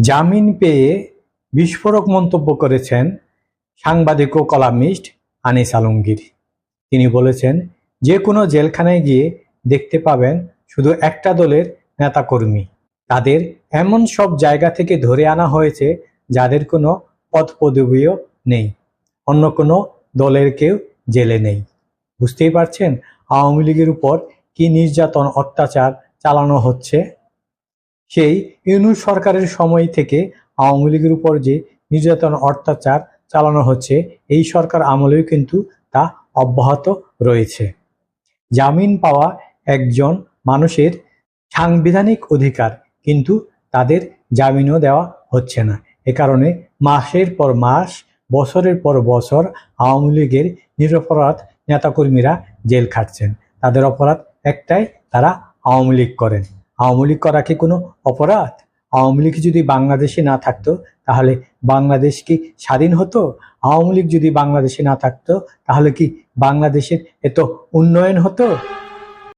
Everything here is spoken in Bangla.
জামিন পেয়ে বিস্ফোরক মন্তব্য করেছেন সাংবাদিক ও কলামিস্ট আনিস আলমগীর। তিনি বলেছেন, যে কোনো জেলখানায় গিয়ে দেখতে পাবেন শুধু একটা দলের নেতাকর্মী। তাদের এমন সব জায়গা থেকে ধরে আনা হয়েছে যাদের কোনো পদপদবীও নেই, অন্য কোনো দলের কেউ জেলে নেই। বুঝতেই পারছেন আওয়ামী লীগের উপর কি নির্যাতন অত্যাচার চালানো হচ্ছে। সেই ইউনূস সরকারের সময় থেকে আওয়ামী লীগের উপর যে নির্যাতন অত্যাচার চালানো হচ্ছে, এই সরকার আমলেও কিন্তু তা অব্যাহত রয়েছে। জামিন পাওয়া একজন মানুষের সাংবিধানিক অধিকার, কিন্তু তাদের জামিনও দেওয়া হচ্ছে না। এ কারণে মাসের পর মাস, বছরের পর বছর আওয়ামী লীগের নিরপরাধ নেতাকর্মীরা জেল খাটছেন। তাদের অপরাধ একটাই, তারা আওয়ামী লীগ করেন। আওয়ামী লীগ করা কি কোনো অপরাধ? আওয়ামী লীগ যদি বাংলাদেশে না থাকতো তাহলে বাংলাদেশ কি স্বাধীন হতো? আওয়ামী লীগ যদি বাংলাদেশে না থাকতো তাহলে কি বাংলাদেশের এত উন্নয়ন হতো?